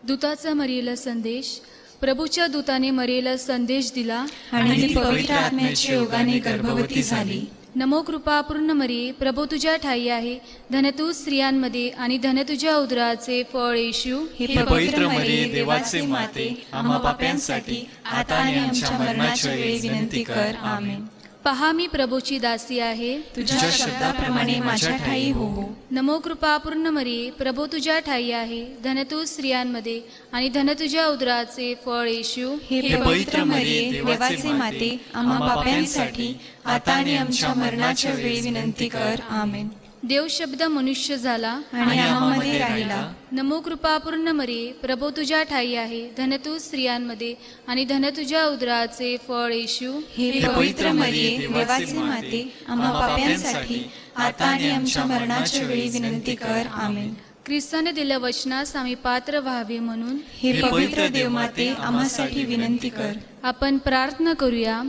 दूताचा मरियेला संदेश. प्रभूच्या दूताने मरियेला संदेश दिला आणि ती पवित्र आत्म्याच्या योगाने गर्भवती झाली. नमो कृपा पूर्ण मरिये, प्रभू तुझ्या ठाई आहे. धन तू स्त्रियांमध्ये आणि धन तुझ्या उदराचे फळ येशू. हे पवित्र मरिये, देवाचे माते, आम्हा पाप्यांसाठी आता आणि आमच्या मरणाच्या वेळी विनंती कर. आमेन. पहा मी प्रभूची दासी आहे, तुझ्या शब्दाप्रमाणे माझ्या ठाई हो. नमो कृपा पूर्ण मरिये, प्रभू तुझ्या ठाई आहे. धन तू स्त्रियांमध्ये आणि धन तुझ्या उदराचे फळ येशू. हे पवित्र मरिये, देवाचे माते, आम्हा पाप्यांसाठी आता आणि आमच्या मरणाच्या वेळी विनंती कर. आमेन. देव शब्द मनुष्य झाला आणि आम्हामध्ये राहिला. नमो कृपा पूर्ण मरिये, प्रभू तुझ्या ठाई आहे. धन तू स्त्रियांमध्ये आणि धन तुझ्या उदराचे फळ येशू. हे पवित्र मरिये, देवाचे माते, आम्हा पाप्यांसाठी आता आणि आमच्या मरणाच्या वेळी विनंती कर. आमेन. ख्रिस्ताने दिल्या वचनास आम्ही पात्र व्हावे म्हणून हे पवित्र देवमाते, आम्हासाठी विनंती कर. आपण प्रार्थना करूया.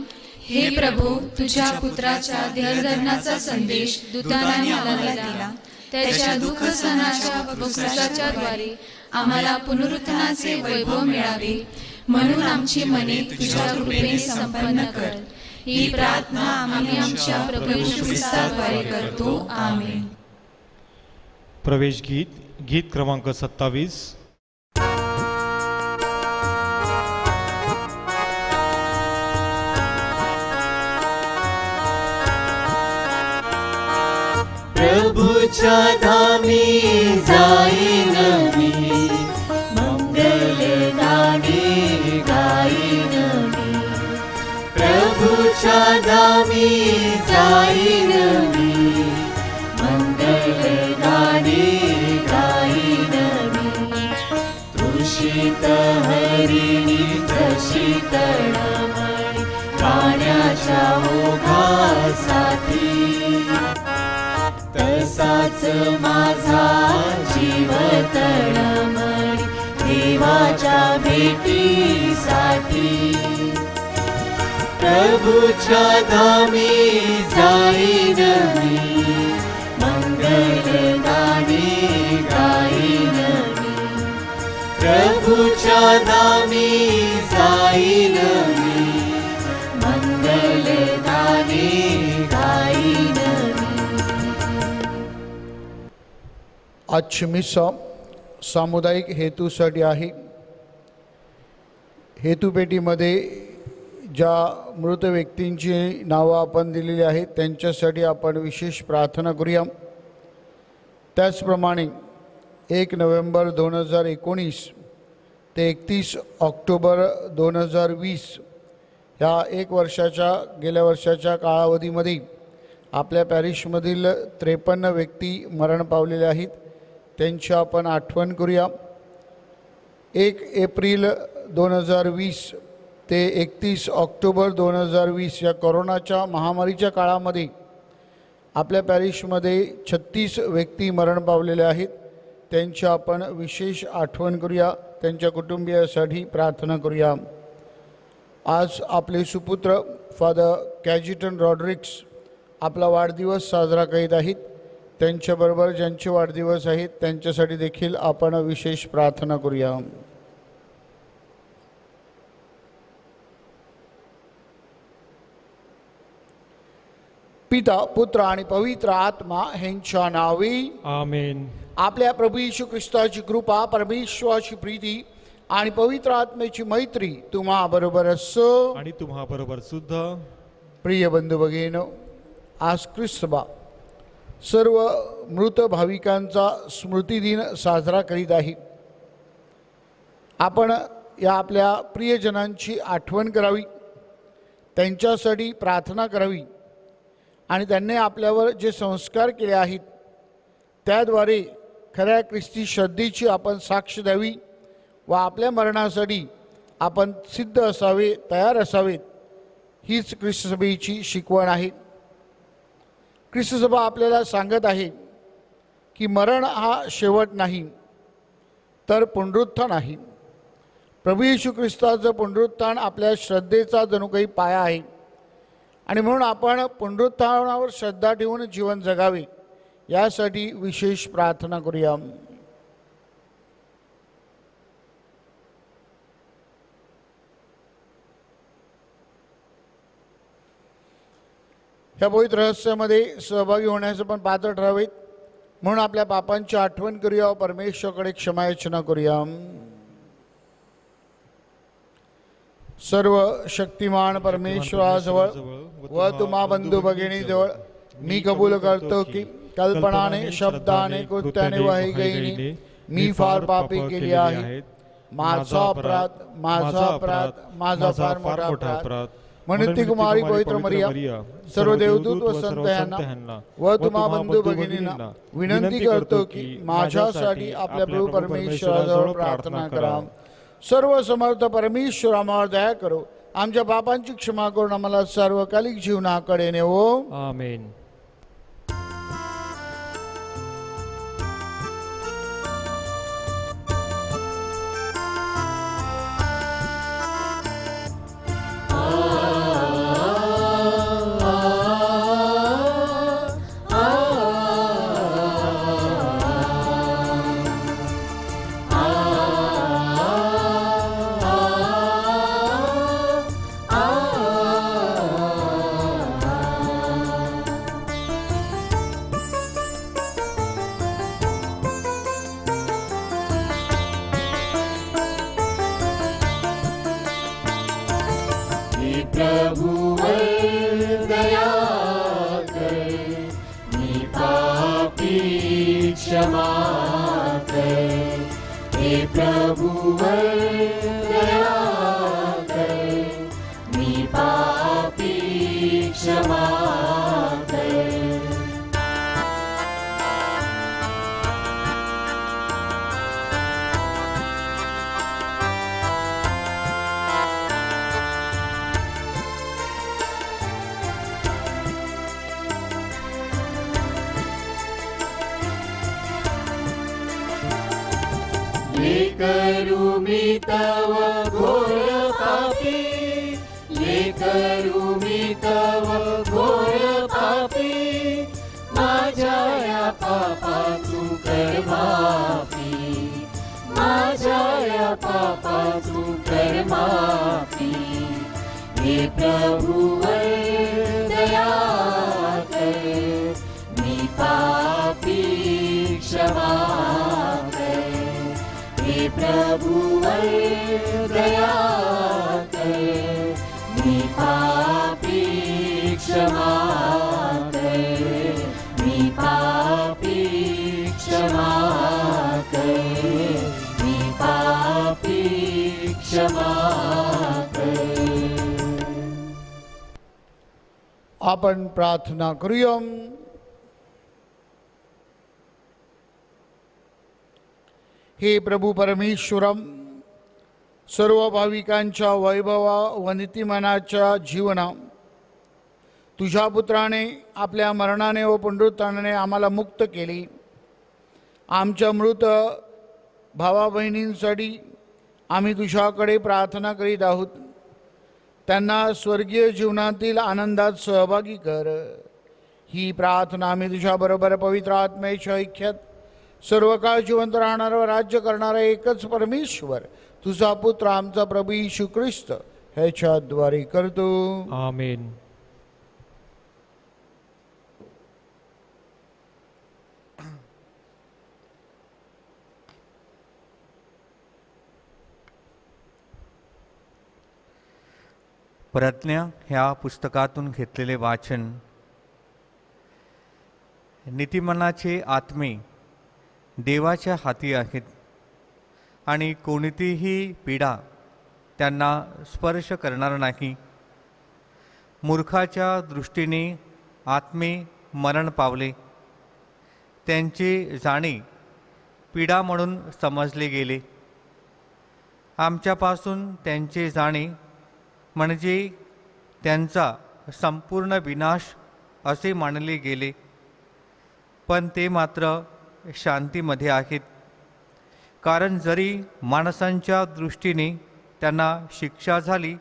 हे प्रभू, तुझ्या पुत्राच्या देहधर्माचा संदेश दूताने आम्हाला दिला. त्याच्या दुःख सहनाच्या वक्तव्याच्या द्वारे आम्हाला पुनरुत्थानाचे वैभव मिळावे, म्हणून आमची मने तुझ्या कृपेने संपन्न कर. ही प्रार्थना आम्ही आमच्या प्रभू येशू ख्रिस्ताद्वारे करतो. आमेन. प्रवेश गीत क्रमांक 27. प्रभूच्या धामी जाईन मी, मंगल गाणी गाईन मी. प्रभूच्या धामी जाईन मी, मंगल गाणी गाईन मी. तृषित हरिणी जशी तळमळी पाण्याच्या ओघासाठी, तसाच माझा जीव तळमळी देवाच्या भेटीसाठी. प्रभूच्या धामी जाईन मी, मंगल गाणी गाईन मी. प्रभूच्या धामी जाईन मी, मंगल गाणी गाईन मी. आजची मिसा सामुदायिक हेतूसाठी आहे. हेतूपेटीमध्ये ज्या मृत व्यक्तींची नावं आपण दिलेली आहेत त्यांच्यासाठी आपण विशेष प्रार्थना करूया. त्याचप्रमाणे 1 नोव्हेंबर 2019 ते 31 ऑक्टोबर 2020 ह्या गेल्या वर्षाच्या कालावधीमध्ये आपल्या पॅरिशमधील 53 व्यक्ती मरण पावलेले आहेत. त्यांची आपण आठवण करूया. 1 एप्रिल 2020 ते 31 ऑक्टोबर 2020 या कोरोनाच्या महामारीच्या काळामध्ये आपल्या पॅरिशमध्ये 36 व्यक्ती मरण पावलेले आहेत. त्यांची आपण विशेष आठवण करूया, त्यांच्या कुटुंबियासाठी प्रार्थना करूया. आज आपले सुपुत्र फादर कॅजिटन रॉड्रिक्स आपला वाढदिवस साजरा करीत आहेत. त्यांच्याबरोबर ज्यांचे वाढदिवस आहेत त्यांच्यासाठी देखील आपण विशेष प्रार्थना करूया. पिता, पुत्र आणि पवित्र आत्मा ह्यांच्या नावे आमेन. आपल्या प्रभू येशू ख्रिस्ताची कृपा, परमेश्वराची प्रीती आणि पवित्र आत्म्याची मैत्री तुम्हा बरोबर असो आणि तुम्हा बरोबर सुद्धा. प्रिय बंधू भगिनींनो, आज ख्रिस्तबा सर्व मृत भाविकांचा स्मृतिदिन साजरा करीत आहे. आपण या आपल्या प्रियजनांची आठवण करावी, त्यांच्यासाठी प्रार्थना करावी आणि त्यांनी आपल्यावर जे संस्कार केले आहेत त्याद्वारे खऱ्या ख्रिस्ती श्रद्धेची आपण साक्ष द्यावी व आपल्या मरणासाठी आपण सिद्ध असावे, तयार असावेत. हीच ख्रिस्तसभेची शिकवण आहे. ख्रिस्तसभा आपल्याला सांगत आहे की मरण हा शेवट नाही तर पुनरुत्थान आहे. प्रभू येशू ख्रिस्ताचं पुनरुत्थान आपल्या श्रद्धेचा जणू काही पाया आहे आणि म्हणून आपण पुनरुत्थानावर श्रद्धा ठेवून जीवन जगावे यासाठी विशेष प्रार्थना करूया. ह्या पवित्र रहस्यामध्ये सहभागी होण्याचं पण पात्र ठरावेत, म्हणून आपल्या पापांची आठवण करूया, परमेश्वराकडे क्षमायाचना करूया. सर्व शक्तिमान परमेश्वराजवळ व तुम्हा बंधू भगिनीजवळ मी कबूल करतो की कल्पनाने, शब्दाने, कृत्याने व ऐगीने मी फार पापे केली आहेत. माझा अपराध, माझा अपराध, माझा फार मोठा अपराध. म्हणून ती कुमारी पवित्र मरिया, सर्व देवदूत व संत यांना व तुम्हा बंधू भगिनींना विनंती करतो की माझ्यासाठी आपल्या प्रभू परमेश्वराजवळ प्रार्थना करा. सर्व समर्थ परमेश्वर आम्हावर दया करो, आमच्या पापांची क्षमा करून आम्हाला सार्वकालिक जीवनाकडे नेवो. आमेन. क्षमा कर, हे प्रभुवर दया कर, मी पापी क्षमा कर. ये करू मी तव घोर पापी, ये करू मी तव घोर पापी, माझ्या या पापातून कर माफी, माझ्या या पापातून कर माफी. हे प्रभुवर दया कर, मी पापी क्षमा कर. हे प्रभुवर दया कर, मी पापी क्षमा कर, मी पापी क्षमा कर, मी पापी क्षमा कर. आपण प्रार्थना करूया. हे प्रभू परमेश्वरम, सर्व भाविकांच्या वैभवा व नीतिमानाच्या जीवना तुझ्या पुत्राने आपल्या मरणाने व पुनरुत्थानाने आम्हाला मुक्त केले. आमच्या मृत भावा बहिणींसाठी आम्ही तुझ्याकडे प्रार्थना करीत आहोत. त्यांना स्वर्गीय जीवनातील आनंदात सहभागी कर. ही प्रार्थना आम्ही तुझ्याबरोबर पवित्र आत्म्याच्या ऐक्यात सर्व काळ जिवंत राहणारा व राज्य करणारा एकच परमेश्वर तुझा पुत्र आमचा प्रभू येशू ख्रिस्त ह्याच्याद्वारे करतो. आमेन. प्रज्ञा ह्या पुस्तकातून घेतलेले वाचन. नीतिमनाचे आत्मे देवाच्या हाती आहेत आणि कोणतीही पीडा त्यांना स्पर्श करणार नाही. मूर्खाच्या दृष्टीने आत्मे मरण पावले, त्यांचे जाणे पीडा म्हणून समजले गेले. आमच्यापासून त्यांचे जाणे म्हणजे त्यांचा संपूर्ण विनाश असे मानले गेले, पण ते मात्र शांतीमध्ये आहेत. कारण जरी माणसांच्या दृष्टीने त्यांना शिक्षा झाली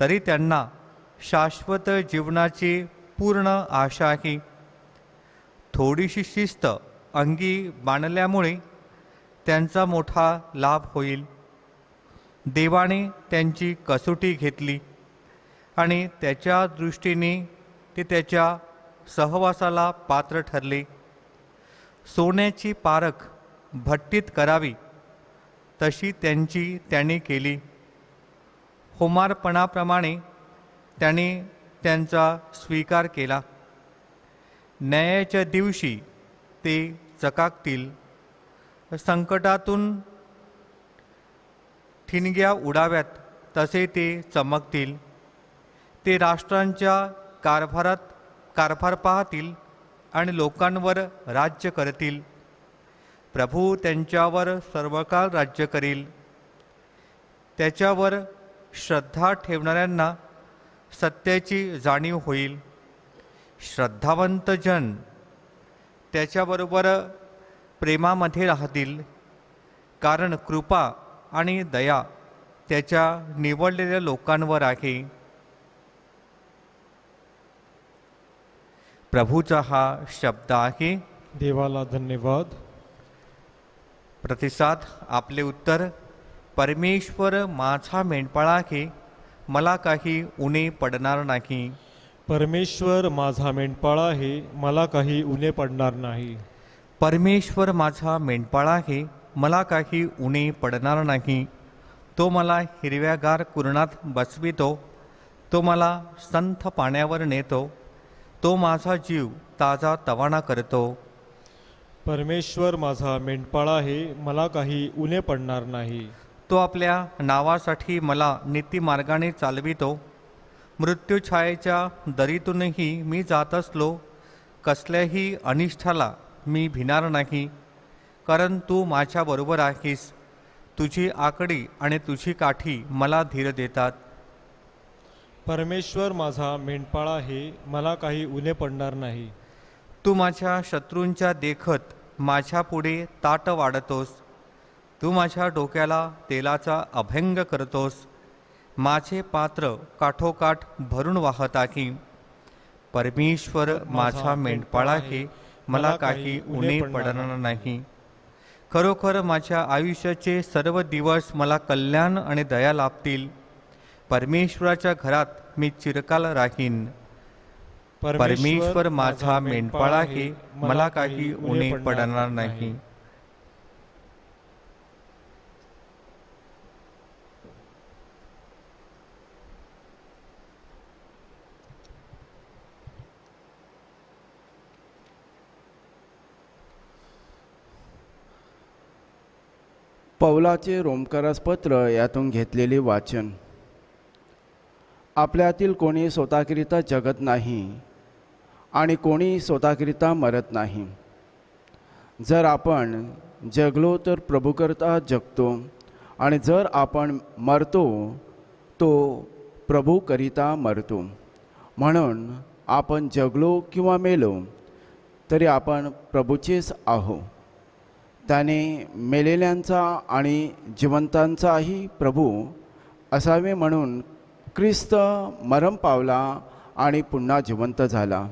तरी त्यांना शाश्वत जीवनाची पूर्ण आशा आहे. थोडीशी शिस्त अंगी बाणल्यामुळे त्यांचा मोठा लाभ होईल. देवाने त्यांची कसोटी घेतली आणि त्याच्या दृष्टीने ते त्याच्या सहवासाला पात्र ठरले. सोन्याची पारख भट्टीत करावी तशी त्यांची त्याने केली. होमार्पणाप्रमाणे त्याने त्यांचा स्वीकार केला. न्यायाच्या दिवशी ते चकाकतील, संकटातून ठिणग्या उडाव्यात तसे ते चमकतील. ते राष्ट्रांच्या कारभार पाहतील आणि लोकांवर राज्य करतील. प्रभू त्यांच्यावर सर्वकाळ राज्य करील. त्याच्यावर श्रद्धा ठेवणाऱ्यांना सत्याची जाणीव होईल. श्रद्धावंत जन त्याच्याबरोबर प्रेमामध्ये राहतील, कारण कृपा आणि दया त्याच्या निवडलेल्या लोकांवर आहे. प्रभूचा हा शब्द आहे. देवाला धन्यवाद. प्रतिसाद. आपले उत्तर: परमेश्वर माझा मेंढपाळ आहे, मला काही उणे पडणार नाही. परमेश्वर माझा मेंढपाळ आहे, मला काही उणे पडणार नाही. परमेश्वर माझा मेंढपाळ आहे, मला काही उणे पडणार नाही. तो मला हिरव्यागार कुरणात बसवितो, तो मला संथ पाण्यावर नेतो, तो माझा जीव ताजा तवाना करतो. परमेश्वर माझा मेंढपाळ आहे, मला काही उणे पडणार नाही. तो आपल्या नावासाठी मला नीतिमार्गाने चालवितो. मृत्यूछायेच्या दरीतूनही मी जात असलो, कसल्याही अनिष्ठाला मी भिणार नाही, कारण तू माझ्याबरोबर आहेस. तुझी आकडी आणि तुझी काठी मला धीर देतात. परमेश्वर माझा मेंढपाळ आहे, मला काही उणे पडणार नाही. तू माझ्या शत्रूंच्या देखत माझ्या पुढे ताट वाढतोस. तू माझ्या डोक्याला तेलाचा अभंग करतोस. माझे पात्र काठोकाठ भरून वाहत आहे. परमेश्वर माझा मेंढपाळ आहे, मला काही उणे पडणार नाही. खरोखर माझ्या आयुष्याचे सर्व दिवस मला कल्याण आणि दया लाभतील. परमेश्वराच्या घरात मी चिरकाल राहीन. परमेश्वर माझा मेंढपाळ आहे, मला काही उणे पडणार नाही. पौलाचे रोमकरास पत्र यातून घेतलेले वाचन. आपल्यातील कोणी स्वतःकरिता जगत नाही आणि कोणी स्वतःकरिता मरत नाही. जर आपण जगलो तर प्रभूकरिता जगतो, आणि जर आपण मरतो तो प्रभूकरिता मरतो. म्हणून आपण जगलो किंवा मेलो तरी आपण प्रभूचेच आहो. त्याने मेलेल्यांचा आणि जिवंतांचाही प्रभू असावे, म्हणून ख्रिस्त मरण पावला आणि पुन्हा जिवंत झाला.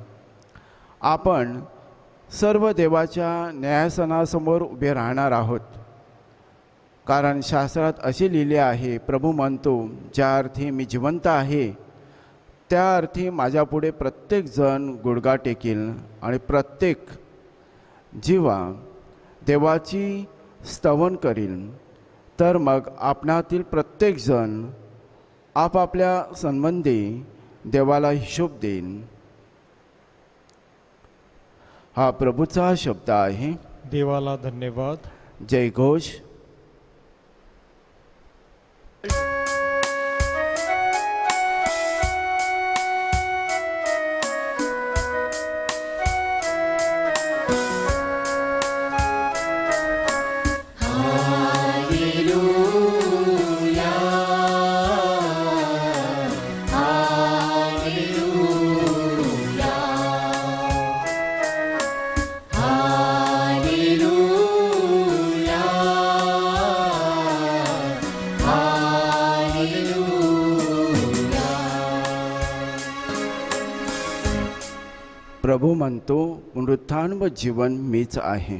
आपण सर्व देवाच्या न्यायासनासमोर उभे राहणार आहोत, कारण शास्त्रात असे लिहिले आहे, प्रभू म्हणतो, ज्या अर्थी मी जिवंत आहे त्या अर्थी माझ्यापुढे प्रत्येकजण गुडघा टेकील आणि प्रत्येक जीवा देवाची स्तवन करील. तर मग आपणातील प्रत्येकजण आपापल्या संबंधी देवाला हिशोब देईल. हा प्रभूचा शब्द आहे. देवाला धन्यवाद. जय घोष. प्रभू म्हणतो, पुनरुत्थान व जीवन मीच आहे.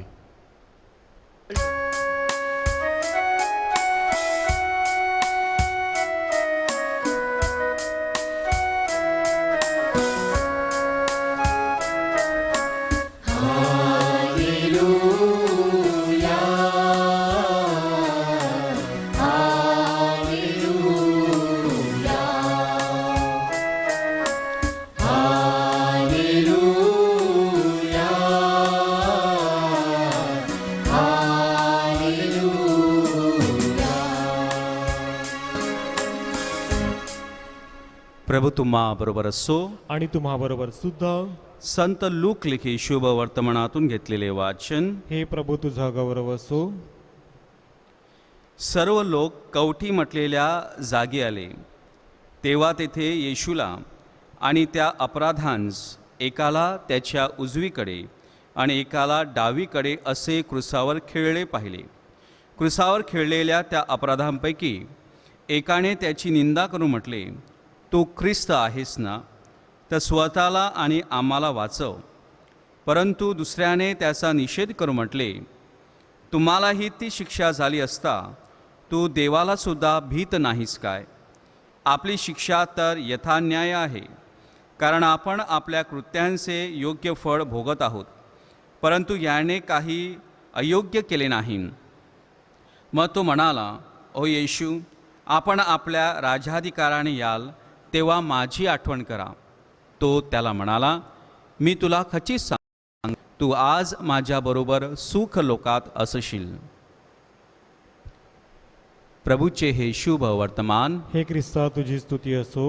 प्रभू तुम्हा बरोबर असो. आणि तुम्हाबरोबर सुद्धा. संत लूक लिखित शुभ वर्तमानातून घेतलेले वाचन. हे प्रभू तुझा गौरव असो. सर्व लोक कवठी म्हटलेल्या जागी आले. तेव्हा तेथे येशूला आणि त्या अपराधांस एकाला त्याच्या उजवीकडे आणि एकाला डावीकडे असे क्रुसावर खिळले पाहिले. क्रुसावर खिळलेल्या त्या अपराधांपैकी एकाने त्याची निंदा करून म्हटले, तू ख्रिस्त आहेस ना, तर स्वतःला आणि आम्हाला वाचव. परंतु दुसऱ्याने त्याचा निषेध करून म्हटले, तुम्हालाही ती शिक्षा झाली असता तू देवालासुद्धा भीत नाहीस काय? आपली शिक्षा तर यथान्याय आहे, कारण आपण आपल्या कृत्यांचे योग्य फळ भोगत आहोत. परंतु याने काही अयोग्य केले नाही. मग तो म्हणाला, ओ येशू, आपण आपल्या राजाधिकाराने याल तेव्हा माझी आठवण करा. तो त्याला म्हणाला, मी तुला खचित सांग, तू आज माझ्याबरोबर सुख लोकात असशील. प्रभूचे हे शुभ वर्तमान. हे ख्रिस्ता तुझी स्तुती असो.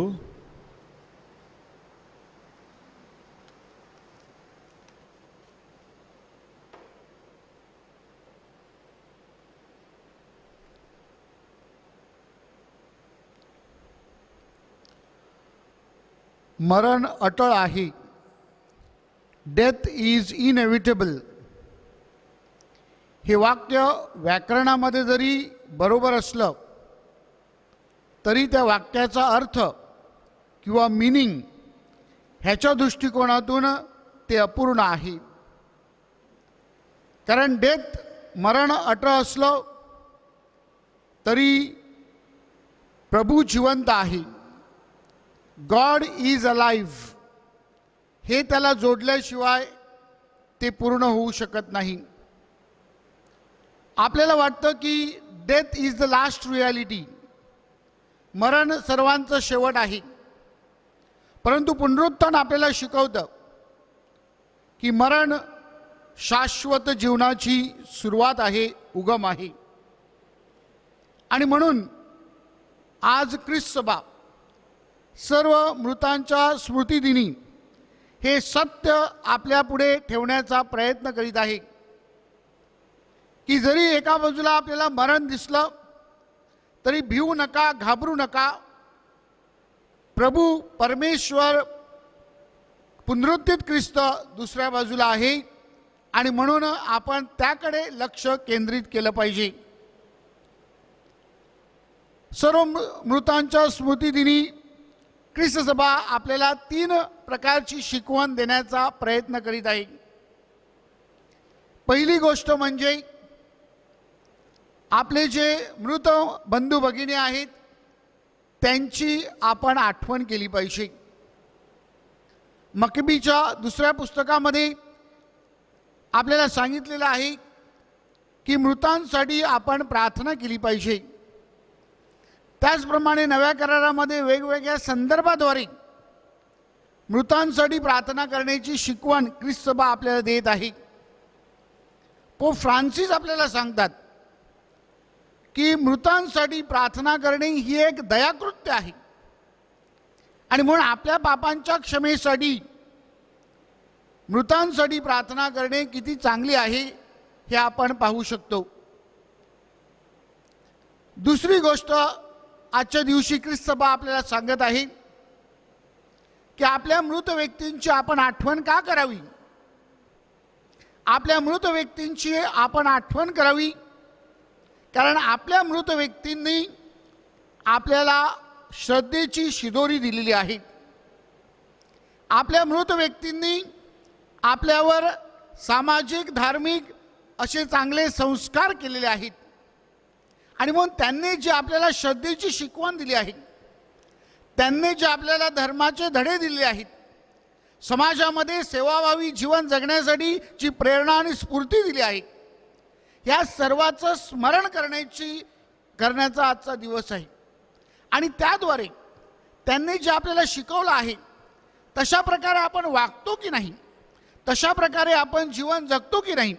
मरण अटळ आहे. Death is inevitable. हे वाक्य व्याकरणामध्ये जरी बरोबर असलं तरी त्या वाक्याचा अर्थ किंवा मीनिंग ह्याच्या दृष्टिकोनातून ते अपूर्ण आहे. कारण डेथ मरण अटळ असलं तरी प्रभू जिवंत आहे. गॉड इज अलाइव्ह हे त्याला जोडल्याशिवाय ते पूर्ण होऊ शकत नाही. आपल्याला वाटतं की death is the last reality, मरण सर्वांचं शेवट आहे. परंतु पुनरुत्थान आपल्याला शिकवतं की मरण शाश्वत जीवनाची सुरुवात आहे, उगम आहे. आणि म्हणून आज ख्रिस्त सभा सर्व मृतांच्या स्मृतिदिनी हे सत्य आपल्या पुढे ठेवण्याचा प्रयत्न करीत आहे की जरी एका बाजूला आपल्याला मरण दिसलं तरी भिवू नका, घाबरू नका. प्रभू परमेश्वर पुनरुत्थित ख्रिस्त दुसऱ्या बाजूला आहे आणि म्हणून आपण त्याकडे लक्ष केंद्रित केलं पाहिजे. सर्व मृतांच्या स्मृतिदिनी ख्रिस्त सभा आपल्याला 3 प्रकारची शिकवण देण्याचा प्रयत्न करीत आहे. पहिली गोष्ट म्हणजे आपले जे मृत बंधू भगिनी आहेत त्यांची आपण आठवण केली पाहिजे. मकबीच्या 2ऱ्या पुस्तकामध्ये आपल्याला सांगितलेलं आहे की मृतांसाठी आपण प्रार्थना केली पाहिजे. त्याचप्रमाणे नव्या करारामध्ये वेगवेगळ्या संदर्भाद्वारे मृतांसाठी प्रार्थना करण्याची शिकवण ख्रिस्त सभा आपल्याला देत आहे. पोप फ्रान्सिस आपल्याला सांगतात की मृतांसाठी प्रार्थना करणे ही एक दयाकृत्य आहे आणि म्हणून आपल्या पापांच्या क्षमेसाठी मृतांसाठी प्रार्थना करणे किती चांगली आहे हे आपण पाहू शकतो. दुसरी गोष्ट आजच्या दिवशी ख्रिस्त सभा आपल्याला सांगत आहे की आपल्या मृत व्यक्तींची आपण आठवण का करावी. आपल्या मृत व्यक्तींची आपण आठवण करावी कारण आपल्या मृत व्यक्तींनी आपल्याला श्रद्धेची शिदोरी दिलेली आहे. आपल्या मृत व्यक्तींनी आपल्यावर सामाजिक धार्मिक असे चांगले संस्कार केलेले आहेत आणि म्हणून त्यांनी जी आपल्याला श्रद्धेची शिकवण दिली आहे, त्यांनी जे आपल्याला धर्माचे धडे दिले आहेत, समाजामध्ये सेवाभावी जीवन जगण्यासाठी जी प्रेरणा आणि स्फूर्ती दिली आहे, या सर्वाचं स्मरण करण्याचा आजचा दिवस आहे. आणि त्याद्वारे त्यांनी जे आपल्याला शिकवलं आहे तशा प्रकारे आपण वागतो की नाही, तशा प्रकारे आपण जीवन जगतो की नाही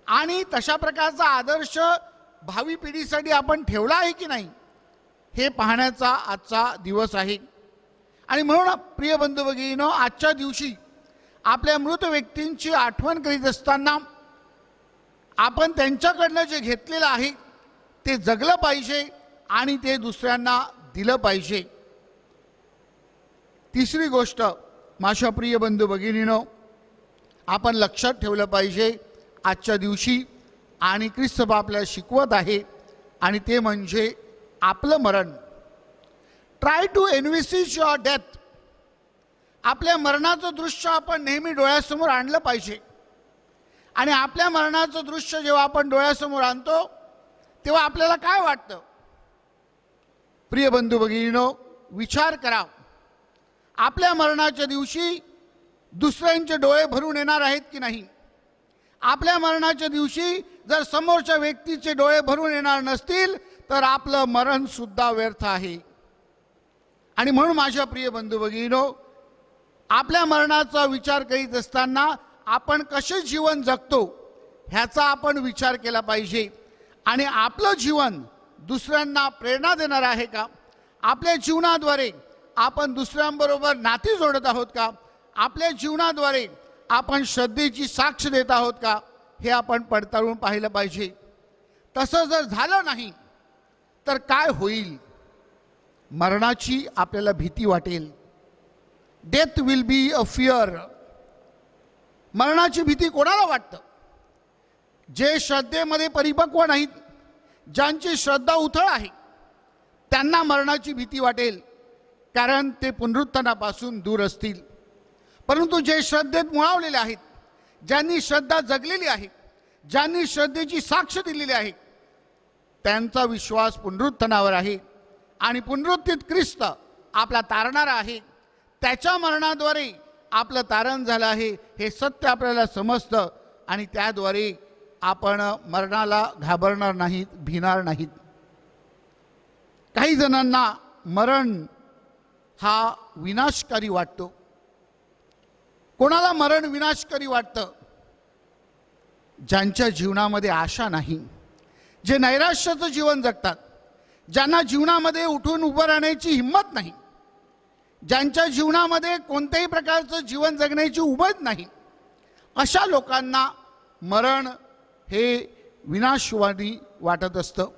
आणि तशा प्रकारचा आदर्श भावी पिढीसाठी आपण ठेवला आहे की नाही हे पाहण्याचा आजचा दिवस आहे. आणि म्हणून प्रिय बंधू भगिनीनो, आजच्या दिवशी आपल्या मृत व्यक्तींची आठवण करीत असताना आपण त्यांच्याकडनं जे घेतलेलं आहे ते जगलं पाहिजे आणि ते दुसऱ्यांना दिलं पाहिजे. तिसरी गोष्ट माझ्या प्रिय बंधू भगिनीनो, आपण लक्षात ठेवलं पाहिजे आजच्या दिवशी, आणि ख्रिस्त आपल्याला शिकवत आहे, आणि ते म्हणजे आपलं मरण. Try to envisage your death. आपल्या मरणाचं दृश्य आपण नेहमी डोळ्यासमोर आणलं पाहिजे. आणि आपल्या मरणाचं दृश्य जेव्हा आपण डोळ्यासमोर आणतो तेव्हा आपल्याला काय वाटतं? प्रिय बंधू भगिनीनो, विचार करा. आपल्या मरणाच्या दिवशी दुसऱ्यांचे डोळे भरून येणार आहेत की नाही? आपल्या मरणाच्या दिवशी जर समोरच्या व्यक्तीचे डोळे भरून येणार नसतील तर आपलं मरण सुद्धा व्यर्थ आहे. आणि म्हणून माझ्या प्रिय बंधू भगिनीनो, आपल्या मरणाचा विचार करीत असताना आपण कसे जीवन जगतो ह्याचा आपण विचार केला पाहिजे. आणि आपलं जीवन दुसऱ्यांना प्रेरणा देणार आहे का? आपल्या जीवनाद्वारे आपण दुसऱ्यांबरोबर नाती जोडत आहोत का? आपल्या जीवनाद्वारे आपण श्रद्धेची साक्ष देत आहोत का? हे आपण पडताळून पाहिलं पाहिजे. तसं जर झालं नाही तर काय होईल? मरणाची आपल्याला भीती वाटेल. Death will be a fear. मरणाची भीती कोणाला वाटतं? जे श्रद्धेमध्ये परिपक्व नाहीत, ज्यांची श्रद्धा उथळ आहे, त्यांना मरणाची भीती वाटेल, कारण ते पुनरुत्थानापासून दूर असतील. परंतु जे श्रद्धेत मुळावलेले आहेत, ज्यांनी श्रद्धा जगलेली आहे, ज्यांनी श्रद्धेची साक्ष दिलेली आहे, त्यांचा विश्वास पुनरुत्थानावर आहे. आणि पुनरुत्थित ख्रिस्त आपला तारणारा आहे. त्याच्या मरणाद्वारे आपलं तारण झालं आहे हे सत्य आपल्याला समजतं, आणि त्याद्वारे आपण मरणाला घाबरणार नाहीत, भिणार नाहीत. काही जणांना मरण हा विनाशकारी वाटतो. कोणाला मरण विनाशकारी वाटतं? ज्यांच्या जीवनामध्ये आशा नाही, जे नैराश्याचं जीवन जगतात, ज्यांना जीवनामध्ये उठून उभं राहण्याची हिंमत नाही, ज्यांच्या जीवनामध्ये कोणत्याही प्रकारचं जीवन जगण्याची उमेद नाही, अशा लोकांना मरण हे विनाशवादी वाटत असतं.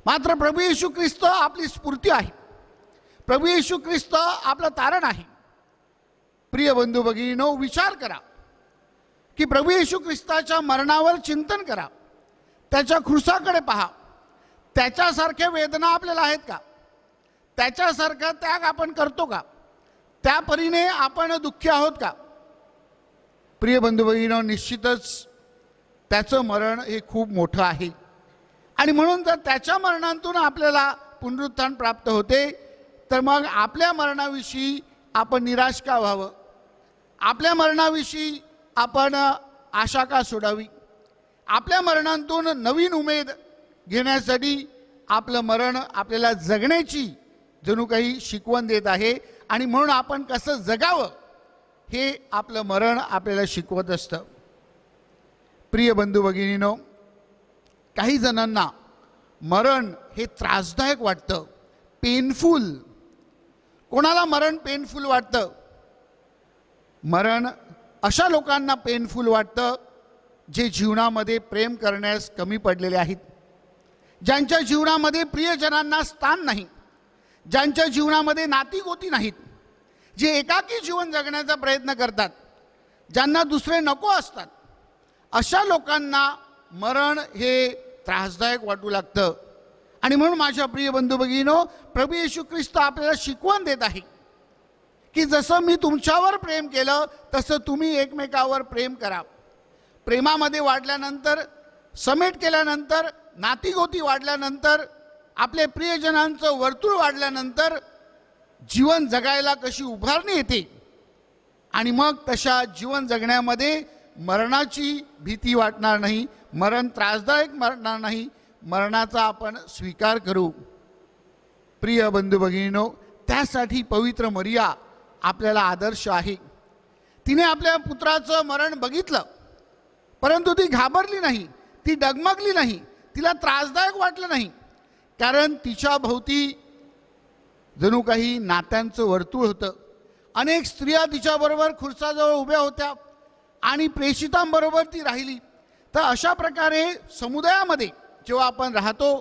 मात्र प्रभू येशू ख्रिस्त आपली स्फूर्ती आहे. प्रभू येशू ख्रिस्त आपलं तारण आहे. प्रिय बंधू भगिनीनो, विचार करा की प्रभू येशू ख्रिस्ताच्या मरणावर चिंतन करा. त्याच्या क्रूसाकडे पहा. त्याच्यासारख्या वेदना आपल्याला आहेत का? त्याच्यासारखा त्याग आपण करतो का? त्या परीने आपण दुःखी आहोत का? प्रिय बंधू भगिनीनो, निश्चितच त्याचं मरण हे खूप मोठं आहे. आणि म्हणून जर त्याच्या मरणातून आपल्याला पुनरुत्थान प्राप्त होते तर मग आपल्या मरणाविषयी आपण निराश का व्हावं? आपल्या मरणाविषयी आपण आशा का सोडावी? आपल्या मरणातून नवीन उमेद घेण्यासाठी आपलं मरण आपल्याला जगण्याची जणू काही शिकवण देत आहे. आणि म्हणून आपण कसं जगावं हे आपलं मरण आपल्याला शिकवत असतं. प्रिय बंधू भगिनीनो, काही जणांना मरण हे त्रासदायक वाटतं, पेनफुल. कोणाला मरण पेनफुल वाटतं? मरण अशा लोकांना पेनफुल वाटतं जे जीवनामध्ये प्रेम करण्यास कमी पडलेले आहेत, ज्यांच्या जीवनामध्ये प्रियजनांना स्थान नाही, ज्यांच्या जीवनामध्ये नातीगोती नाहीत, जे एकाकी जीवन जगण्याचा प्रयत्न करतात, ज्यांना दुसरे नको असतात, अशा लोकांना मरण हे त्रासदायक वाटू लागतं. आणि म्हणून माझ्या प्रिय बंधू भगिनीनो, प्रभू येशू ख्रिस्त आपल्याला शिकवण देत आहे की जसं मी तुमच्यावर प्रेम केलं तसं तुम्ही एकमेकावर प्रेम करा. प्रेमामध्ये वाढल्यानंतर, समेट केल्यानंतर, नातीगोती वाढल्यानंतर, आपले प्रियजनांचं वर्तुळ वाढल्यानंतर जीवन जगायला कशी उभारणी येते. आणि मग तशा जीवन जगण्यामध्ये मरणाची भीती वाटणार नाही, मरण त्रासदायक मरणार नाही, मरणाचा आपण स्वीकार करू. प्रिय बंधू भगिनीनो, त्यासाठी पवित्र मरिया आपल्याला आदर्श आहे. तिने आपल्या पुत्राचं मरण बघितलं, परंतु ती घाबरली नाही, ती डगमगली नाही, तिला त्रासदायक वाटलं नाही, कारण तिच्या भोवती जणू काही नात्यांचं वर्तुळ होतं. अनेक स्त्रिया तिच्याबरोबर खुर्साजवळ उभ्या होत्या आणि प्रेषितांबरोबर ती राहिली. तर अशा प्रकारे समुदायामध्ये जेव्हा आपण राहतो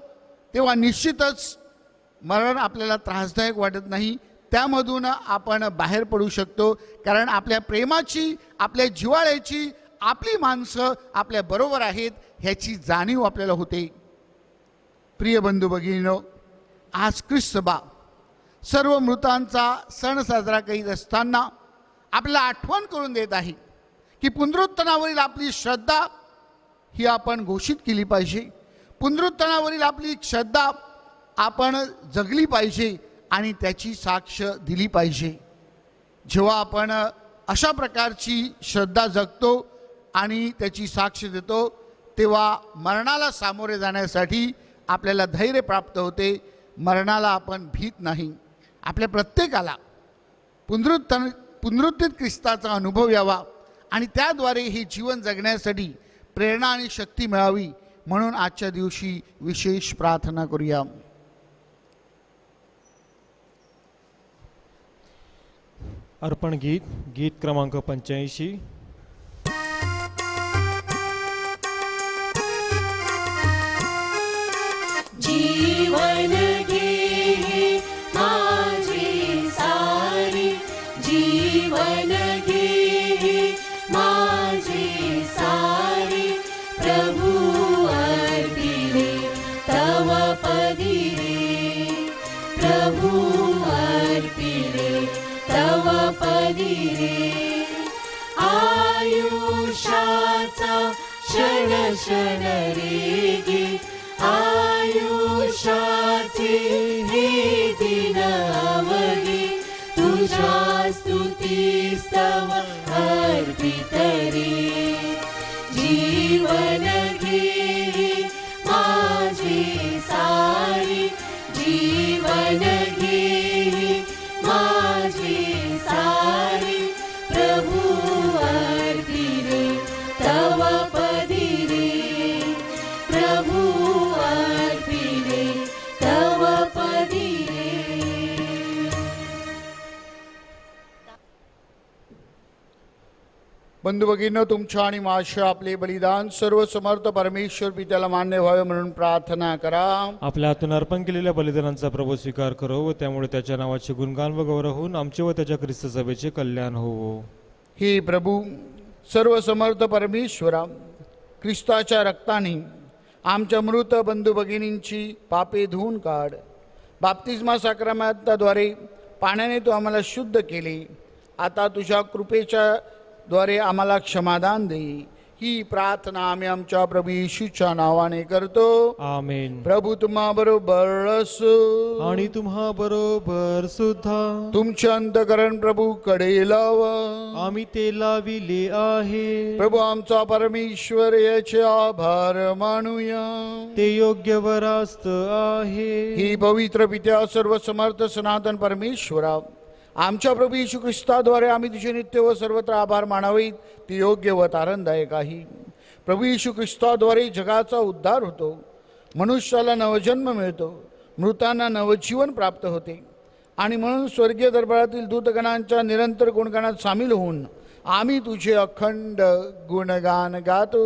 तेव्हा निश्चितच मरण आपल्याला त्रासदायक वाटत नाही, त्यामधून आपण बाहेर पडू शकतो. कारण आपल्या प्रेमाची, आपल्या जिव्हाळ्याची, आपली माणसं आपल्या बरोबर आहेत ह्याची जाणीव आपल्याला होते. प्रिय बंधू भगिनींनो, आज ख्रिस्त सभा सर्व मृतांचा सण साजरा करीत असताना आपल्याला आठवण करून देत आहे की पुनरुत्थानावरील आपली श्रद्धा ही आपण घोषित केली पाहिजे. पुनरुत्थानावरील आपली श्रद्धा आपण जगली पाहिजे आणि त्याची साक्ष दिली पाहिजे. जेव्हा आपण अशा प्रकारची श्रद्धा जगतो आणि त्याची साक्ष देतो तेव्हा मरणाला सामोरे जाण्यासाठी आपल्याला धैर्य प्राप्त होते. मरणाला आपण भीत नाही. आपल्या प्रत्येकाला पुनरुत्थित ख्रिस्ताचा अनुभव यावा आणि त्याद्वारे हे जीवन जगण्यासाठी प्रेरणा आणि शक्ती मिळावी म्हणून आजच्या दिवशी विशेष प्रार्थना करूया. अर्पण गीत, गीत क्रमांक 85. जीवन घे माझे सारे, जीवन घे माझे सारे, प्रभु अर्पिले तव पदी रे, प्रभु अर्पिले तव पदी रे. आयुष्याचा क्षण क्षण रे गे, आयुष्याचे हे दिन अवघे, तुझ्या स्तुती स्तव अर्पित रे. जीवन घे माझे सारे, जीवन घे माझे सारे, प्रभु अर्पिले तव पदी रे, प्रभु अर्पिले तव पदी रे. बंधू भगिनींनो, तुमच्या आणि माझ्या आपले बलिदान सर्व समर्थ परमेश्वर पित्याला मान्य व्हावे म्हणून प्रार्थना करा. आपल्या हातून अर्पण केलेल्या बलिदानांचा प्रभू स्वीकार करो व त्यामुळे त्याच्या नावाचे गुणगान व गौरव होऊन आमचे व त्याच्या ख्रिस्त सभेचे कल्याण होवो. हे प्रभू, सर्व समर्थ परमेश्वरा, ख्रिस्ताच्या रक्ताने आमच्या मृत बंधू भगिनींची पापे धुवून काढ. बाप्तिस्मा साक्रमाताद्वारे पाण्याने तू आम्हाला शुद्ध केले. आता तुझ्या कृपेच्या द्वारे आम्हाला क्षमादान दे. ही प्रार्थना आम्ही आमच्या प्रभू येशूच्या नावाने करतो. आमेन. प्रभू तुम्हा बरोबर असो आणि तुम्हा बरोबर सुद्धा. तुमचे अंतकरण प्रभू कडे लाव. आम्ही ते लाविले आहे. प्रभू आमचा परमेश्वर याचे आभार मानूया. ते योग्य व रास्त आहे. ही पवित्र पित्या, सर्व समर्थ सनातन परमेश्वरा, आमच्या प्रभू येशू ख्रिस्ताद्वारे आम्ही तुझे नित्य व सर्वत्र आभार मानावेत ते योग्य व तारणदायक आहे. प्रभू येशू ख्रिस्ताद्वारे जगाचा उद्धार होतो, मनुष्याला नवजन्म मिळतो, मृतांना नवजीवन प्राप्त होते आणि म्हणून स्वर्गीय दरबारातील दूतगणांच्या निरंतर गुणगानात सामील होऊन आम्ही तुझे अखंड गुणगान गातो.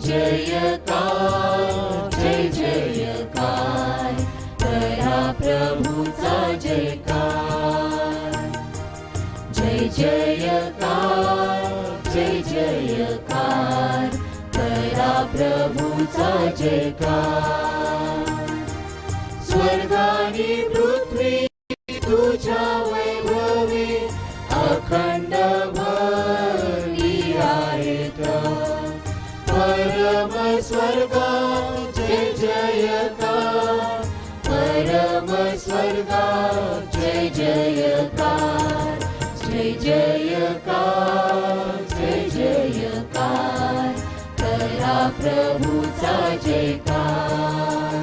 जयकार जय जयकार, करा प्रभूचा जयकार. जय जयकार जय जयकार, करा प्रभूचा जयकार. स्वर्गाने पृथ्वी तुझ्या वैभवे अखंड भरली आहेत. परम स्वर्गात जय जयकार, परम स्वर्गात जय जयकार. जय जयकार जय जयकार, करा प्रभूचा जयकार.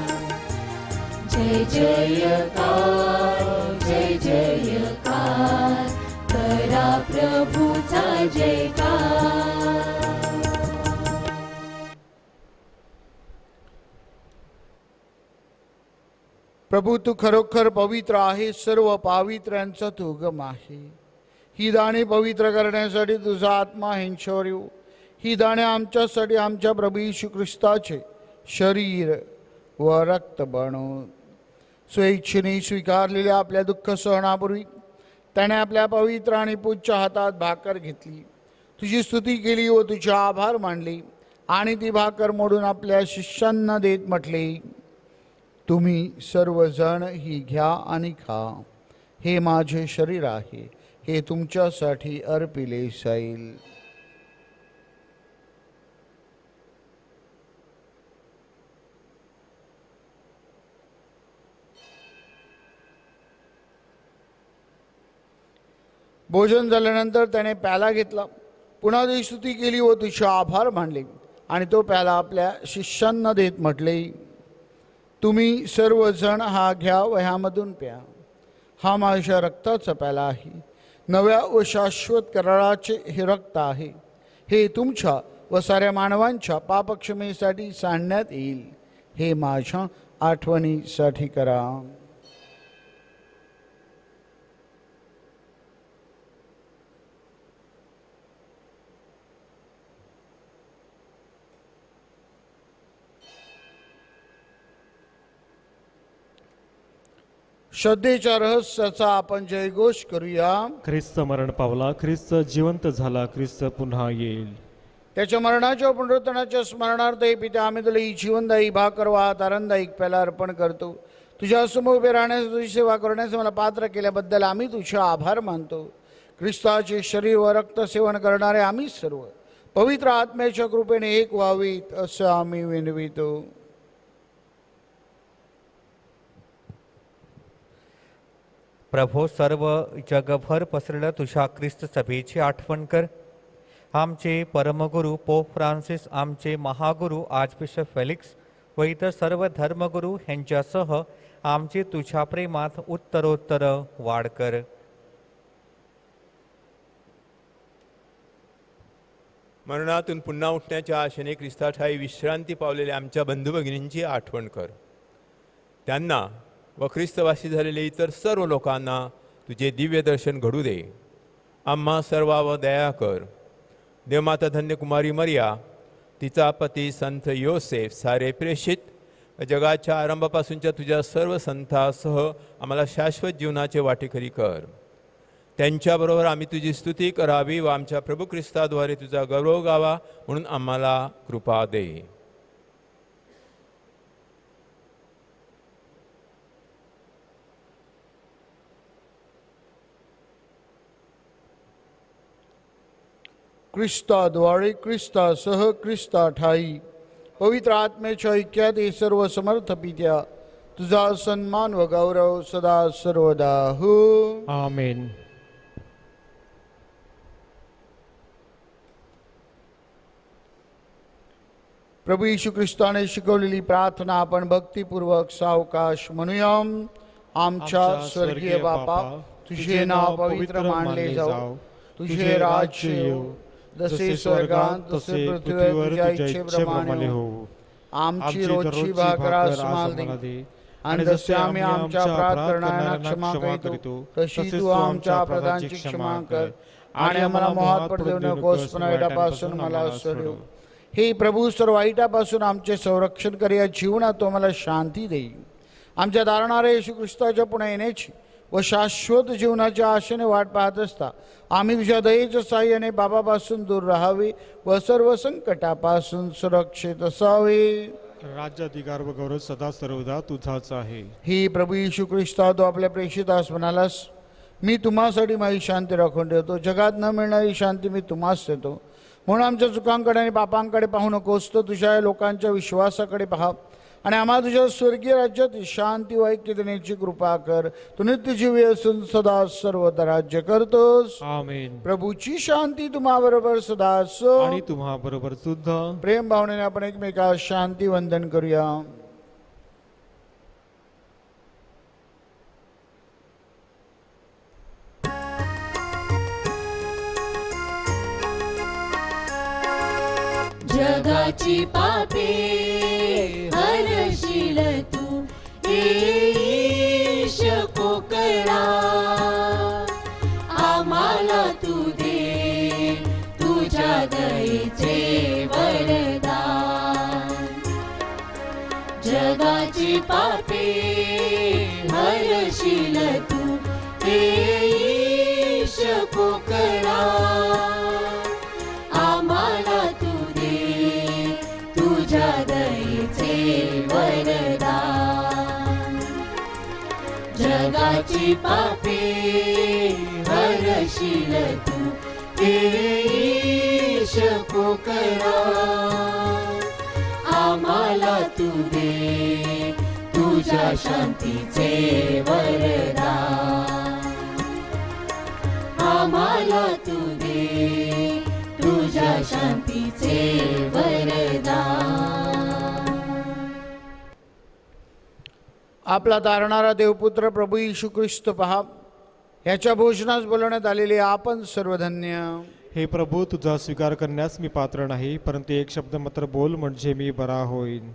जय जयकार जय जयकार, करा प्रभूचा प्रभूचा जयकार. प्रभू तू खरोखर पवित्र आहे, सर्व पावित्र्यांचा तू उगम आहे. ही दाणे पवित्र करण्यासाठी तुझा आत्मा ह्यांच्यावर येऊ. ही दाणे आमच्यासाठी आमच्या प्रभू येशू ख्रिस्ताचे शरीर व रक्त बनवून स्वेच्छेने स्वीकारलेल्या आपल्या दुःख सहनापूर्वी त्याने आपल्या पवित्र आणि पूज्य हातात भाकर घेतली, तुझी स्तुती केली व तुझे आभार मानले आणि ती भाकर मोडून आपल्या शिष्यांना देत म्हटले, तुम्ही सर्वजण ही घ्या आणि खा. हे माझे शरीर आहे, हे तुमच्यासाठी अर्पिले जाईल. भोजन झाल्यानंतर त्याने प्याला घेतला, पुन्हा ती स्तुती केली व तुझे आभार मानले आणि तो प्याला आपल्या शिष्यांना देत म्हटले, तुम्ही सर्वजण हा घ्या व ह्यामधून प्या. हा माझ्या रक्ताचा प्याला आहे, नव्या व शाश्वत कराराचे हे रक्त आहे. हे तुमच्या व साऱ्या मानवांच्या पापक्षमेसाठी सांडण्यात येईल. हे माझ्या आठवणीसाठी करा. श्रद्धेच्या रहस्याचा आपण जयघोष करूया. ख्रिस्त मरण पावला, ख्रिस्त जिवंत झाला, ख्रिस्त पुन्हा येईल. त्याच्या मरणाच्या व पुनरुत्थानाच्या स्मरणार्थ हे पिता आम्ही तुला ही जीवनदायी भाकर व हात आनंददायी प्याला अर्पण करतो. तुझ्या समोर उभे राहण्यास, तुझी सेवा करण्यास मला पात्र केल्याबद्दल आम्ही तुझे आभार मानतो. ख्रिस्ताचे शरीर व रक्त सेवन करणारे आम्ही सर्व पवित्र आत्म्याच्या कृपेने एक व्हावीत असं आम्ही विनवितो. प्रभो, सर्व जगभर पसरलेल्या तुझ्या ख्रिस्त सभेची आठवण कर. आमचे परमगुरू पोप फ्रान्सिस, आमचे महागुरू आर्चबिशप फेलिक्स व इतर सर्व धर्मगुरू यांच्यासह आमचे तुझ्या प्रेमात उत्तरोत्तर वाढ कर. मरणातून पुन्हा उठण्याच्या आशेने ख्रिस्ताठाई विश्रांती पावलेल्या आमच्या बंधू भगिनींची आठवण कर. त्यांना व ख्रिस्तवासी झालेले इतर सर्व लोकांना तुझे दिव्य दर्शन घडू दे. आम्हा सर्वावर दया कर. देवमाता धन्य कुमारी मरिया, तिचा पती संत योसेफ, सारे प्रेषित, जगाच्या आरंभापासूनच्या तुझ्या सर्व संतांसह आम्हाला शाश्वत जीवनाचे वाटेकरी कर. त्यांच्याबरोबर आम्ही तुझी स्तुती करावी व आमच्या प्रभू ख्रिस्ताद्वारे तुझा गौरव गावा म्हणून आम्हाला कृपा दे. ख्रिस्ताद्वारे, ख्रिस्तासह, ख्रिस्ताठाई पवित्र आत्म्याच्या ऐक्यात हे सर्व समर्थ पित्या तुझा सन्मान व गौरव सदा सर्वदा हो. आमेन. प्रभू येशू ख्रिस्ताने शिकवलेली प्रार्थना आपण भक्तिपूर्वक सावकाश म्हणूया. आमच्या स्वर्गीय बापा, तुझे नाव पवित्र मानले जाओ, तुझे राज्य येऊ, जसे स्वर्गात तसे पृथ्वीवर तुझ्या इच्छेप्रमाणे हो. आमची रोजची भाकर आज आम्हाला दे, आणि जसे आम्ही आमच्या अपराध करणाऱ्यांना क्षमा करतो तशी तू आमच्या अपराधांची क्षमा कर, आणि आम्हाला मोहात पडू नकोस पण वाईटापासून मला सोडव. हे प्रभू, सर्व वाईटापासून आमचे संरक्षण कर. या जीवनात तो आम्हाला शांती देईल. आमच्या दारणाऱ्या येशू ख्रिस्ताच्या पुन्हा येण्याची व शाश्वत जीवनाच्या आशेने वाट पाहत असता आम्ही तुझ्या दयेच्या साह्याने पापापासून दूर राहावे व सर्व संकटापासून सुरक्षित असावे. राज्याधिकार व गौरव सदा सर्वदा तुझाच आहे. ही प्रभू येशू ख्रिस्ता, तो आपल्या प्रेषितास म्हणालास, मी तुम्हासाठी माझी शांती राखून ठेवतो, जगात न मिळणारी शांती मी तुम्हास देतो. म्हणून आमच्या चुकांकडे आणि पापांकडे पाहू नकोस, तर तुझ्या लोकांच्या विश्वासाकडे पहा आणि आम्हाला तुझ्या स्वर्गीय राज्यात शांती व ऐक्य देण्याची कृपा कर. तू नित्य जीवी असून सदा सर्वदा राज्य करतोस. आमेन. प्रभूची शांती तुम्हा बरोबर सदा असो. आणि तुम्हा बरोबर सुद्धा. प्रेम भावनेने आपण एकमेकास शांती वंदन करूया. जगाची पापे हरशील तू ईश पोकळा आम्हाला तू दे तुझ्या दयेचे वरदान जगाची पापे हरशील तू ईश पोकळा आम्हाला तू दे तुझ्या दयेचे वरदान जगाची पापे हरशील तू ईश पोकळा आम्हाला तू दे तुझ्या शांतीचे वरदान आम्हाला तू दे तुझ्या शांतीचे वरदान आपला तारणारा देवपुत्र प्रभू येशू ख्रिस्त पहा याच्या भोजनास बोलवण्यात आलेले आपण सर्वधन्य हे प्रभू, तुझा स्वीकार करण्यास मी पात्र नाही, परंतु एक शब्द मात्र बोल म्हणजे मी बरा होईन.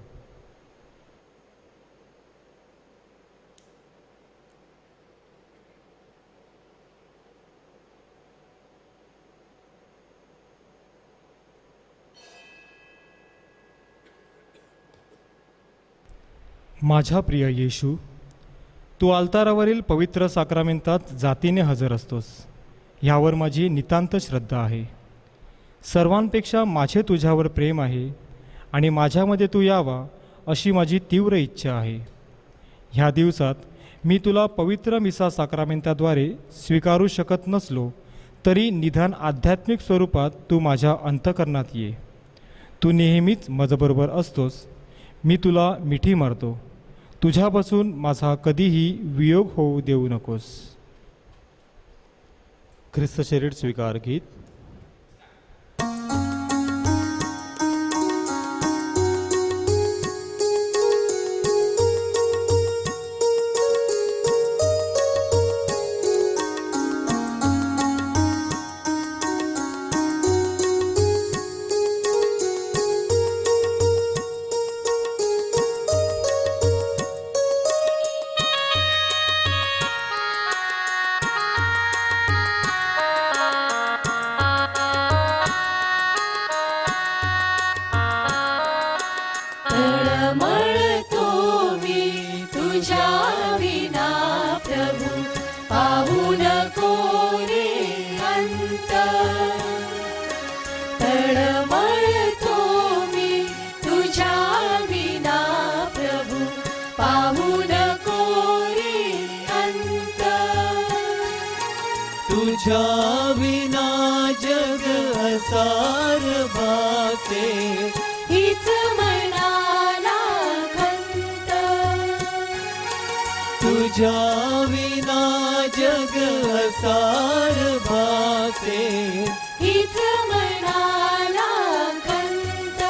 माझ्या प्रिय येशू, तू अल्तारावरील पवित्र साक्रामेंतात जातीने हजर असतोस, ह्यावर माझी नितांत श्रद्धा आहे. सर्वांपेक्षा माझे तुझ्यावर प्रेम आहे आणि माझ्यामध्ये तू यावा अशी माझी तीव्र इच्छा आहे. ह्या दिवसात मी तुला पवित्र मिसा साक्रामेंताद्वारे स्वीकारू शकत नसलो तरी निदान आध्यात्मिक स्वरूपात तू माझ्या अंतःकरणात ये. तू नेहमीच माझ्याबरोबर असतोस. मी तुला मिठी मारतो. तुझ्यापासून माझा कधीही वियोग होऊ देऊ नकोस. ख्रिस्त शरीर स्वीकार गीत. तळमळतो मी तुझ्या विना प्रभू पाहू नको रे अंत तळमळतो मी तुझ्या विना प्रभू पाहू नको रे अंत तुझ्या विना जग असार भासे हीच मनाला खंत तुझ्या विना जग असार भासे हीच मनाला खंत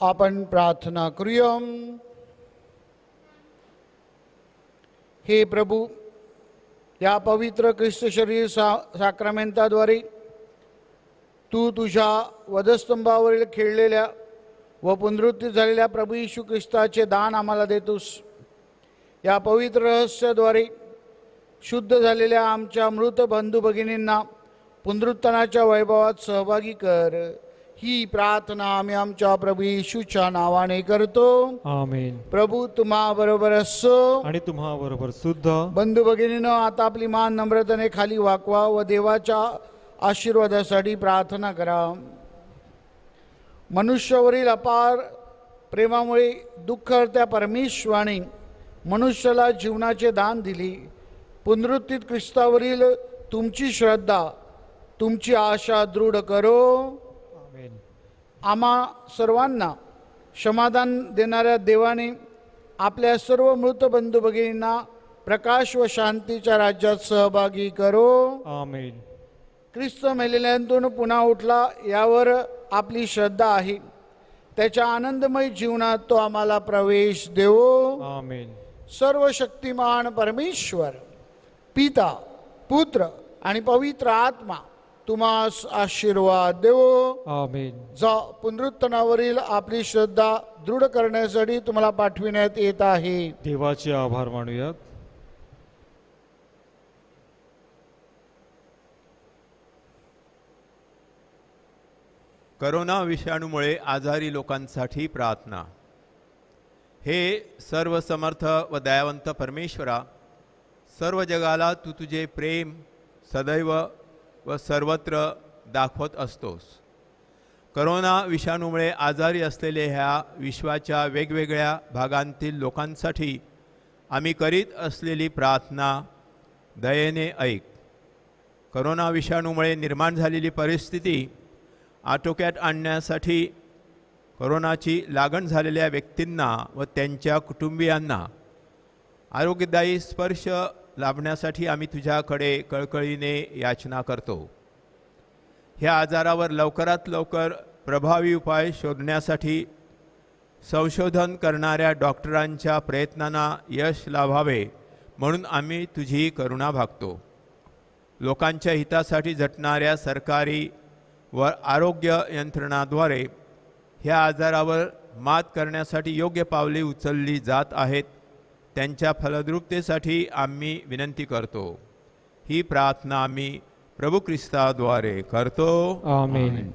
आपण प्रार्थना करूया. हे प्रभू, या पवित्र ख्रिस्त शरीर साक्रामेंताद्वारे तू तुझ्या वधस्तंभावरील खेळलेल्या व पुनरुत्थित झालेल्या प्रभू येशू ख्रिस्ताचे दान आम्हाला देतोस. या पवित्र रहस्याद्वारे शुद्ध झालेल्या आमच्या मृत बंधू भगिनींना पुनरुत्थानाच्या वैभवात सहभागी कर. ही प्रार्थना आम्ही आमच्या प्रभू येशूच्या नावाने करतो. आमेन. प्रभू तुम्हा बरोबर असो आणि तुम्हा बरोबर सुद्धा. बंधू भगिनीनं आता आपली मान नम्रतेने खाली वाकवा व देवाच्या आशीर्वादासाठी प्रार्थना करा. मनुष्यावरील अपार प्रेमामुळे दुःखहर्त्या परमेश्वराने मनुष्याला जीवनाचे दान दिले. पुनरुत्थित ख्रिस्तावरील तुमची श्रद्धा तुमची आशा दृढ करो. आमेन. आम्हा सर्वांना समाधान देणाऱ्या देवाने आपल्या सर्व मृत बंधू भगिनींना प्रकाश व शांतीच्या राज्यात सहभागी करो. आमेन. ख्रिस्त मेलेल्यांतून पुन्हा उठला यावर आपली श्रद्धा आहे. त्याच्या आनंदमय जीवनात तो आम्हाला प्रवेश देवो. आमेन. सर्व शक्तिमान परमेश्वर पिता पुत्र आणि पवित्र आत्मा तुम्हास आशीर्वाद देवो. आमेन. जा पुनरुत्थानावरील आपली श्रद्धा दृढ करण्यासाठी तुम्हाला पाठविण्यात येत आहे. देवाचे आभार मानूयात. करोना विषाणूमुळे आजारी लोकांसाठी प्रार्थना. हे सर्व समर्थ व दयावंत परमेश्वरा, सर्व जगाला तू तुझे प्रेम सदैव व सर्वत्र दाखवत असतोस. करोना विषाणूमुळे आजारी असलेल्या ह्या विश्वाच्या वेगवेगळ्या भागांतील लोकांसाठी आम्ही करीत असलेली प्रार्थना दयेने ऐक. करोना विषाणूमुळे निर्माण झालेली परिस्थिती आटोक्यात आणण्यासाठी करोनाची लागण झालेल्या व्यक्तींना व त्यांच्या कुटुंबियांना आरोग्यदायी स्पर्श लाभण्यासाठी आम्ही तुझ्याकडे कळकळीने याचना करतो. ह्या आजारावर लवकरात लवकर प्रभावी उपाय शोधण्यासाठी संशोधन करणाऱ्या डॉक्टरांच्या प्रयत्नांना यश लाभावे म्हणून आम्ही तुझी करुणा भागतो. लोकांच्या हितासाठी झटणाऱ्या सरकारी व आरोग्य यंत्रणाद्वारे ह्या आजारावर मात करण्यासाठी योग्य पावले उचलली जात आहेत. त्यांच्या फलद्रुपतेसाठी आम्ही विनंती करतो. ही प्रार्थना आम्ही प्रभू ख्रिस्ताद्वारे करतो. आमेन.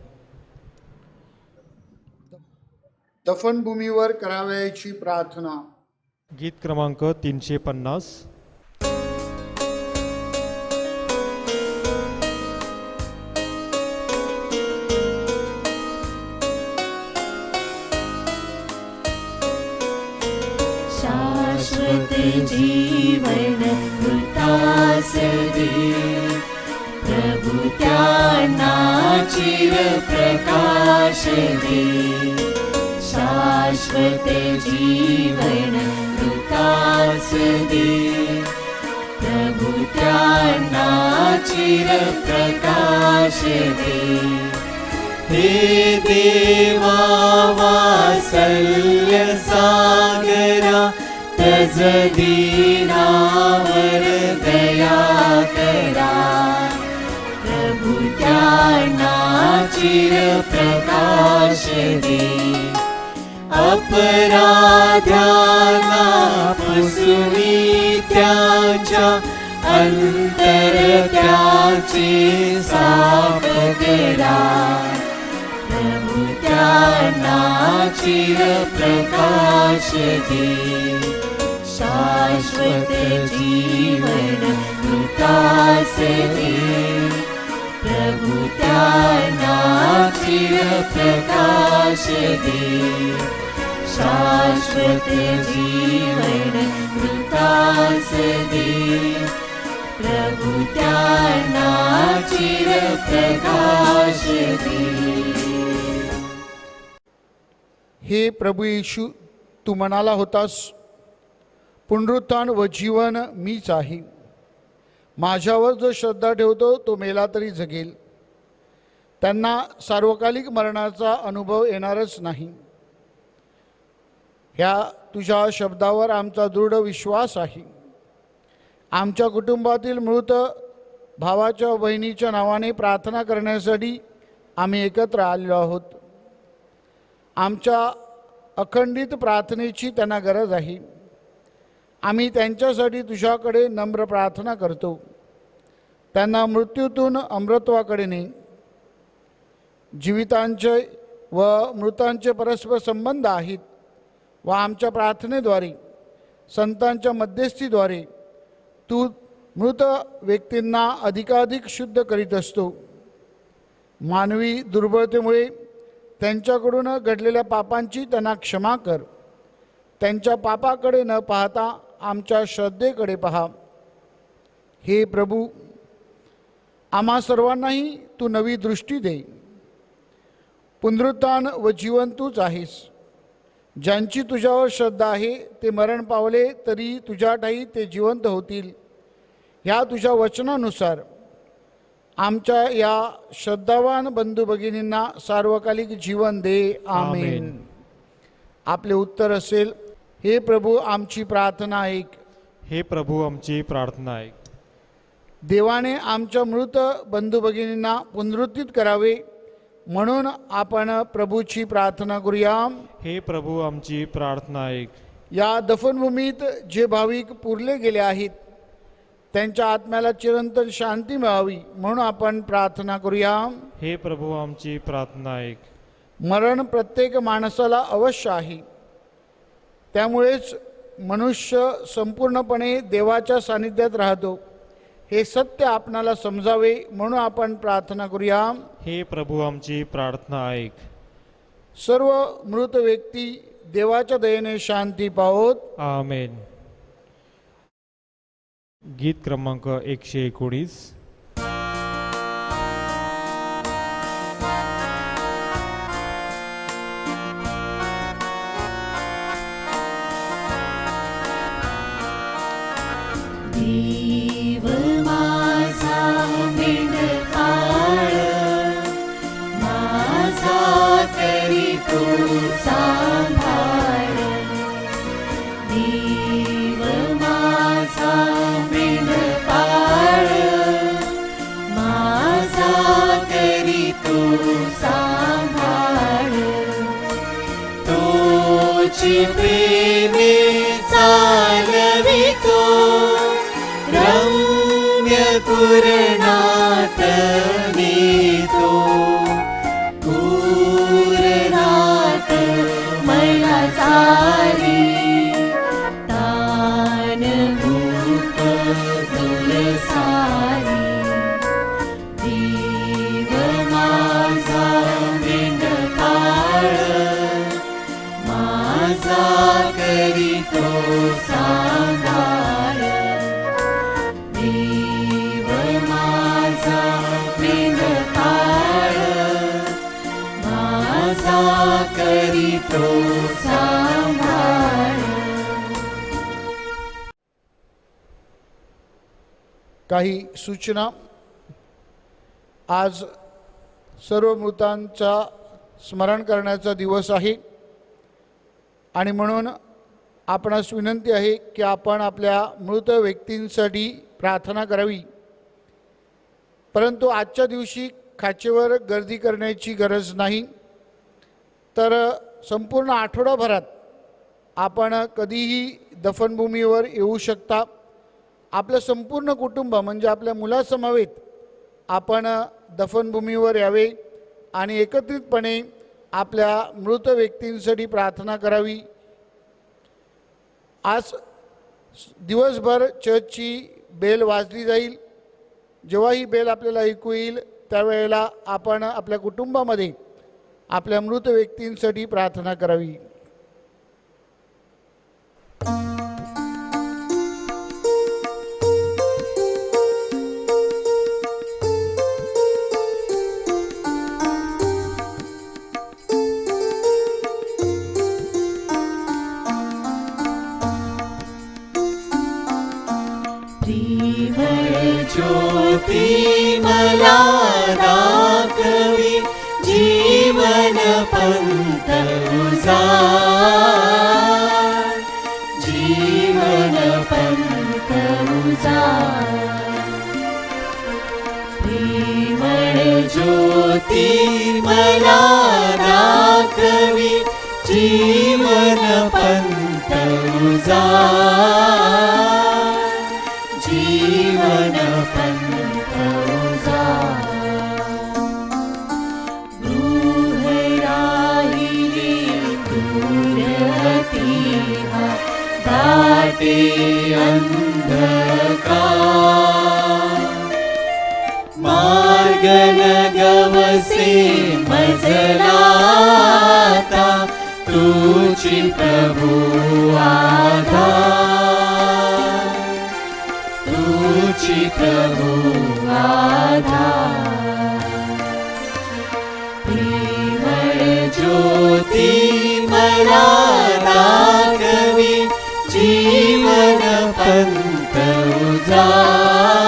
दफनभूमीवर करावयाची प्रार्थना. गीत क्रमांक 350. शाश्वत जीवन मृतास दे, प्रभु त्यांना चिर प्रकाश दे. शाश्वत जीवन मृतास दे, प्रभु त्यांना चिर प्रकाश दे. हे देवा वात्सल्य सागरा, तज दीनावर दया करा. प्रभु त्यांना चिर प्रकाश दे. अपराध्यांना पुसवी त्यांच्या अंतरत्याचे साफ करा. प्रभु त्यांना चिर प्रकाश दे. शाश्वत जीवन मृतास दे, प्रभु त्यांना चिर प्रकाश दे. शाश्वत जीवन मृतास दे, प्रभु त्यांना चिर प्रकाश दे. हे प्रभू येशू, तू म्हणाला होतास, पुनरुत्थान व जीवन मीच आहे. माझ्यावर जो श्रद्धा ठेवतो तो मेला तरी जगेल. त्यांना सार्वकालिक मरणाचा अनुभव येणारच नाही. ह्या तुझ्या शब्दावर आमचा दृढ विश्वास आहे. आमच्या कुटुंबातील मृत भावाच्या बहिणीच्या नावाने प्रार्थना करण्यासाठी आम्ही एकत्र आलेलो आहोत. आमच्या अखंडित प्रार्थनेची त्यांना गरज आहे. आम्ही त्यांच्यासाठी तुझ्याकडे नम्र प्रार्थना करतो. त्यांना मृत्यूतून अमृतत्वाकडे ने. जीवितांचे व मृतांचे परस्पर संबंध आहेत व आमच्या प्रार्थनेद्वारे संतांच्या मध्यस्थीद्वारे तू मृत व्यक्तींना अधिकाधिक शुद्ध करीत असतो. मानवी दुर्बळतेमुळे त्यांच्याकडून घडलेल्या पापांची त्यांना क्षमा कर. त्यांच्या पापाकडे न पाहता आमच्या श्रद्धेकडे पहा. हे प्रभू, आम्हा सर्वांनाही तू नवी दृष्टी दे. पुनरुत्थान व जीवन तूच आहेस. ज्यांची तुझ्यावर श्रद्धा आहे ते मरण पावले तरी तुझ्या ठाई ते जिवंत होतील. ह्या तुझ्या वचनानुसार आमच्या या श्रद्धावान बंधू भगिनींना सार्वकालिक जीवन दे. आमेन. आपले उत्तर असेल, हे प्रभू आमची प्रार्थना ऐक. हे प्रभू आमची प्रार्थना ऐक. देवाने आमच्या मृत बंधू भगिनींना पुनरुत्थित करावे म्हणून आपण प्रभूची प्रार्थना करूया. हे प्रभू आमची प्रार्थना ऐक. या दफनभूमीत जे भाविक पुरले गेले आहेत त्यांच्या आत्म्याला चिरंतन शांती मिळावी म्हणून आपण प्रार्थना करूया. हे प्रभू आमची प्रार्थना ऐक. मरण प्रत्येक माणसाला अवश्य आहे. त्यामुळेच मनुष्य संपूर्णपणे देवाच्या सानिध्यात राहतो. हे सत्य आपणाला समजावे म्हणून आपण प्रार्थना करूया. हे प्रभू आमची प्रार्थना ऐक. सर्व मृत व्यक्ती देवाच्या दयेने शांती पावोत. आमेन. गीत क्रमांक 119. देव माझा मेंढपाळ, माझा तरी तो सांभाळ. देव माझा मेंढपाळ, माझा तरी तो सांभाळ. तोची प्रेमे चालवितो रम्य कुरणात नेतो. कुरणात मला चाली तान भूप दूर सारी. देव माझा मेंढपाळ, माझा करीतो सांभाळ. देव माझा मेंढपाळ, माझा करीतो सांभाळ. काही सूचना. आज सर्व मृतांचा स्मरण करण्याचा दिवस आहे आणि म्हणून आपणास विनंती आहे की आपण आपल्या मृत व्यक्तींसाठी प्रार्थना करावी. परंतु आजच्या दिवशी खाचेवर गर्दी करण्याची गरज नाही. तर संपूर्ण आठवडाभरात आपण कधीही दफनभूमीवर येऊ शकता. आपलं संपूर्ण कुटुंब म्हणजे आपल्या मुलासमवेत आपण दफनभूमीवर यावे आणि एकत्रितपणे आपल्या मृत व्यक्तींसाठी प्रार्थना करावी. आज दिवसभर चर्चची बेल वाजली जाईल. जेव्हा ही बेल आपल्याला ऐकू येईल त्यावेळेला आपण आपल्या कुटुंबामध्ये आपल्या मृत व्यक्तींसाठी प्रार्थना करावी. ज्योती मला दाखवी जीवन पंथ उजाड. जीवन पंथ उजाड. प्रेमळ ज्योती मला दाखवी जीवन पंथ उजाड. जीवन पंथ उजाड. गृह राहिली दूर अतिहा दाटे अंधकार. मार्ग न गवसे मजला तुझी प्रभु आधार, तुझी प्रभु आधार. प्रेमळ ज्योती मला दाखवी, जीवन पंथ उजाळी.